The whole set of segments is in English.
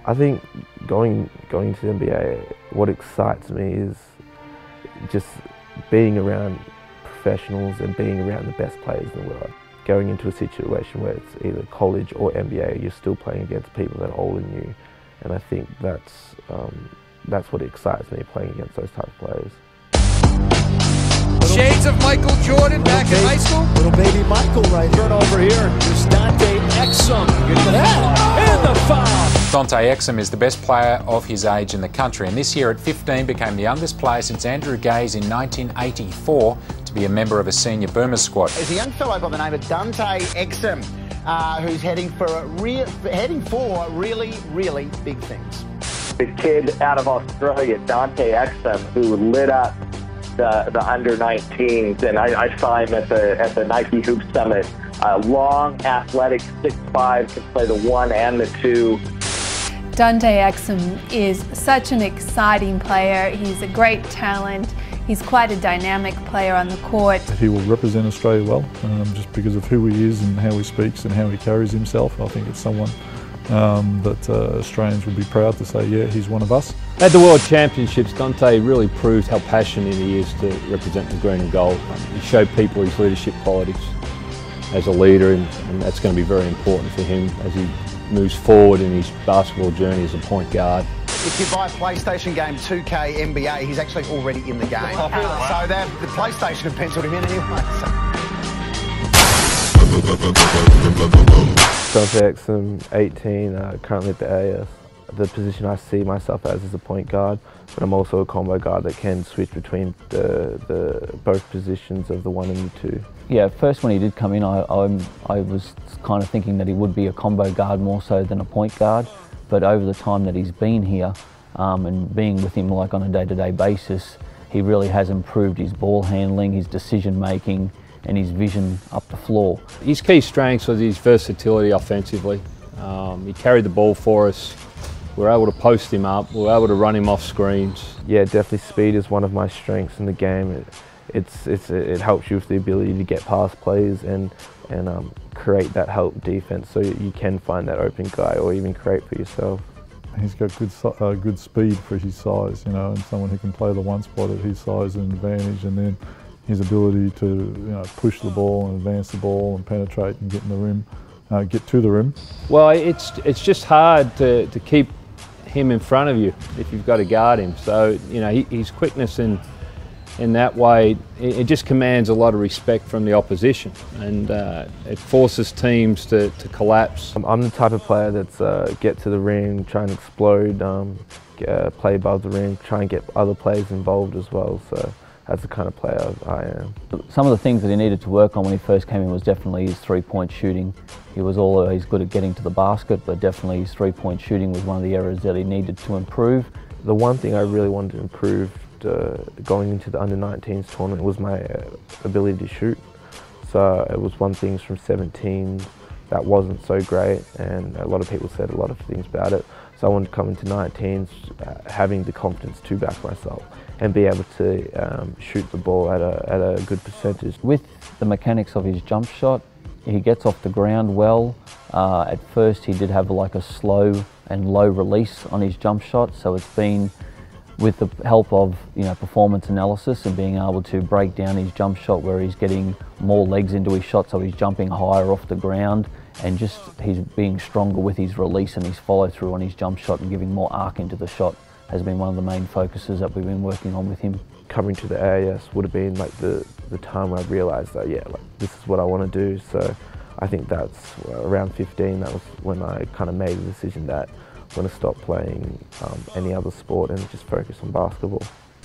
I think going to the NBA, what excites me is just being around professionals and being around the best players in the world. Going into a situation where it's either college or NBA, you're still playing against people that are older than you, and I think that's what excites me, playing against those type of players. Shades of Michael Jordan back in high school. Little baby Michael right here. Over here. There's Dante Exum. Good for that. And the foul. Dante Exum is the best player of his age in the country, and this year at 15 became the youngest player since Andrew Gaze in 1984 to be a member of a senior Boomers squad. There's a young fellow by the name of Dante Exum who's heading for really, really big things. The kid out of Australia, Dante Exum, who lit up the under-19s, and I saw him at the Nike Hoop Summit. Long, athletic, 6'5", can play the 1 and the 2. Dante Exum is such an exciting player. He's a great talent. He's quite a dynamic player on the court. He will represent Australia well, just because of who he is and how he speaks and how he carries himself. I think it's someone that Australians would be proud to say, yeah, he's one of us. At the World Championships, Dante really proved how passionate he is to represent the green and gold. He showed people his leadership qualities as a leader, and that's going to be very important for him as he moves forward in his basketball journey as a point guard. If you buy a PlayStation game 2K NBA, he's actually already in the game. Oh, wow. So the PlayStation have penciled him in anyway. Dante Exum, 18, currently at the AS. The position I see myself as is a point guard, but I'm also a combo guard that can switch between both positions of the 1 and the 2. Yeah, first when he did come in, I was kind of thinking that he would be a combo guard more so than a point guard, but over the time that he's been here and being with him like on a day-to-day basis, he really has improved his ball handling, his decision making, and his vision up the floor. His key strengths was his versatility offensively. He carried the ball for us. We were able to post him up. We were able to run him off screens. Yeah, definitely speed is one of my strengths in the game. It helps you with the ability to get past players and create that help defense, so you can find that open guy or even create for yourself. He's got good speed for his size, you know, and someone who can play the one spot at his size and advantage, and then his ability to push the ball and advance the ball and penetrate and get in the rim, get to the rim. Well, it's just hard to keep him in front of you if you've got to guard him. So his quickness in that way, it just commands a lot of respect from the opposition, and it forces teams to collapse. I'm the type of player that's get to the rim, try and explode, play above the rim, try and get other players involved as well. So that's the kind of player I am. Some of the things that he needed to work on when he first came in was definitely his three-point shooting. He was always good at getting to the basket, but definitely his three-point shooting was one of the areas that he needed to improve. The one thing I really wanted to improve going into the under-19s tournament was my ability to shoot. So it was one thing from 17 that wasn't so great, and a lot of people said a lot of things about it. So I wanted to come into 19s having the confidence to back myself and be able to shoot the ball at a good percentage. With the mechanics of his jump shot, he gets off the ground well. At first he did have like a slow and low release on his jump shot, so it's been with the help of performance analysis and being able to break down his jump shot where he's getting more legs into his shot, so he's jumping higher off the ground, and just he's being stronger with his release and his follow through on his jump shot and giving more arc into the shot has been one of the main focuses that we've been working on with him. Coming to the AAS would have been like the time when I realised that this is what I want to do. So I think that's around 15, that was when I kind of made the decision that I'm going to stop playing any other sport and just focus on basketball.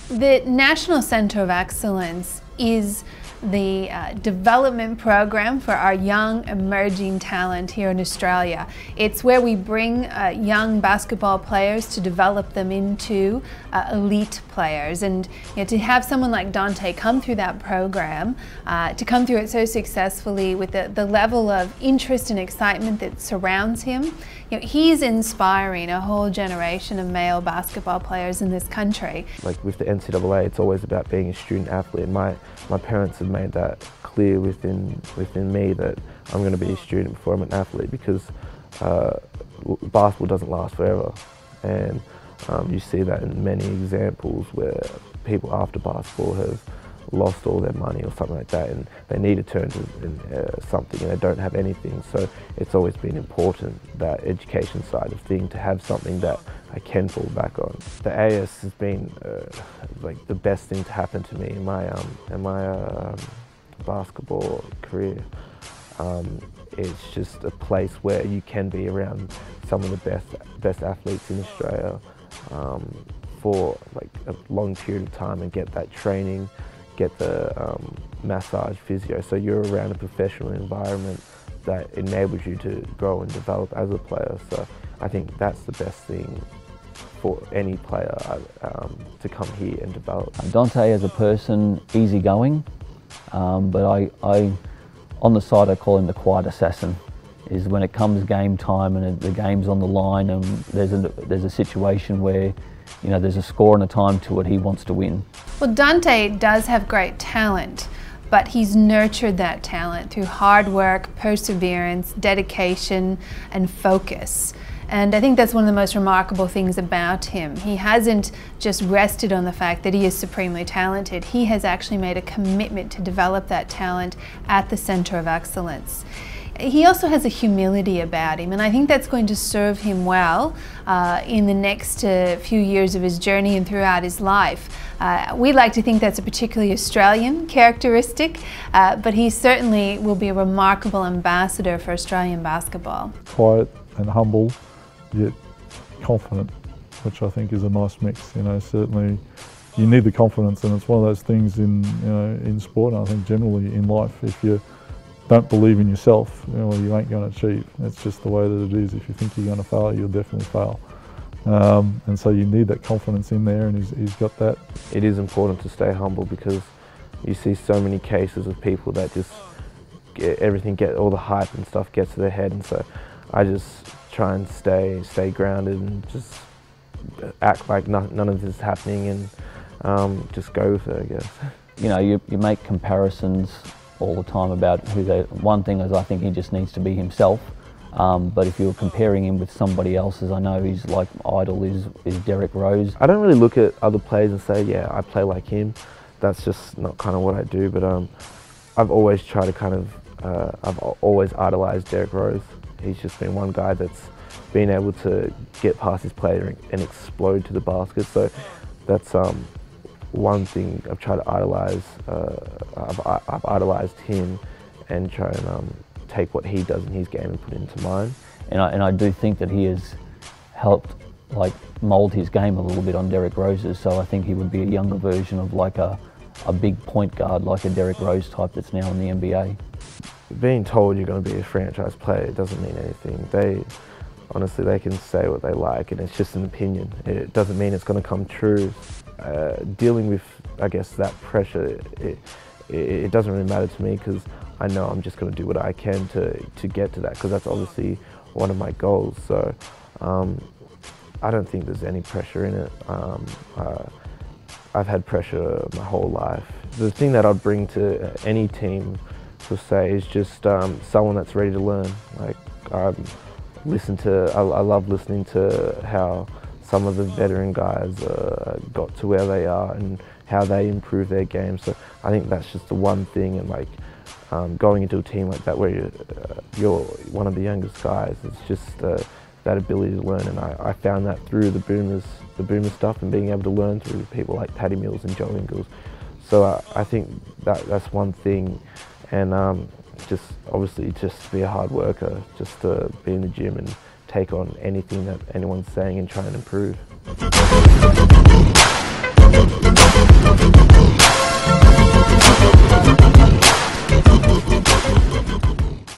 The National Centre of Excellence is the development program for our young emerging talent here in Australia. It's where we bring young basketball players to develop them into elite players, and to have someone like Dante come through that program, to come through it so successfully with the level of interest and excitement that surrounds him, he's inspiring a whole generation of male basketball players in this country. Like with the NCAA, it's always about being a student athlete, and my parents have made that clear within me that I'm going to be a student before I'm an athlete, because basketball doesn't last forever, and you see that in many examples where people after basketball have lost all their money or something like that, and they need to turn to something and they don't have anything. So it's always been important, that education side of thing, to have something that I can fall back on. The AS has been like the best thing to happen to me in my basketball career. It's just a place where you can be around some of the best athletes in Australia for like a long period of time and get that training, get the massage, physio. So you're around a professional environment that enables you to grow and develop as a player. So I think that's the best thing for any player to come here and develop. Dante as a person, easygoing, but I on the side I call him the quiet assassin. Is when it comes game time and the game's on the line and there's a situation where, you know, there's a score and a time to it, he wants to win. Well, Dante does have great talent, but he's nurtured that talent through hard work, perseverance, dedication, and focus. And I think that's one of the most remarkable things about him. He hasn't just rested on the fact that he is supremely talented. He has actually made a commitment to develop that talent at the Centre of Excellence. He also has a humility about him, and I think that's going to serve him well in the next few years of his journey and throughout his life. We like to think that's a particularly Australian characteristic, but he certainly will be a remarkable ambassador for Australian basketball. Quiet and humble, yet confident, which I think is a nice mix. You know, certainly you need the confidence, and it's one of those things in, you know, in sport, and I think generally in life. If you don't believe in yourself, you know, you ain't going to achieve. It's just the way that it is. If you think you're going to fail, you'll definitely fail. And so you need that confidence in there, and he's got that. It is important to stay humble, because you see so many cases of people that just all the hype and stuff gets to their head, and so I just try and stay grounded and just act like none of this is happening, and just go with it, I guess. You know, you make comparisons all the time about who they. One thing is, I think he just needs to be himself. But if you're comparing him with somebody else, as I know his like idol is Derrick Rose. I don't really look at other players and say, yeah, I play like him. That's just not kind of what I do. But I've always tried to I've always idolized Derrick Rose. He's just been one guy that's been able to get past his player and explode to the basket. So that's one thing I've tried to idolize. I've idolized him and try and take what he does in his game and put it into mine. And I do think that he has helped like mould his game a little bit on Derrick Rose's. So I think he would be a younger version of like a big point guard, like a Derrick Rose type that's now in the NBA. Being told you're going to be a franchise player doesn't mean anything. Honestly, they can say what they like, and it's just an opinion. It doesn't mean it's going to come true. Dealing with, I guess, that pressure, it doesn't really matter to me, because I know I'm just going to do what I can to get to that, because that's obviously one of my goals. So I don't think there's any pressure in it. I've had pressure my whole life. The thing that I'd bring to any team, to say, is just someone that's ready to learn. Like I love listening to how some of the veteran guys got to where they are and how they improve their game. So I think that's just the one thing, and like going into a team like that where you're one of the youngest guys, it's just that ability to learn. And I found that through the Boomer stuff, and being able to learn through people like Patty Mills and Joe Ingles. So I think that's one thing, and just obviously just be a hard worker, just to be in the gym and take on anything that anyone's saying and try and improve.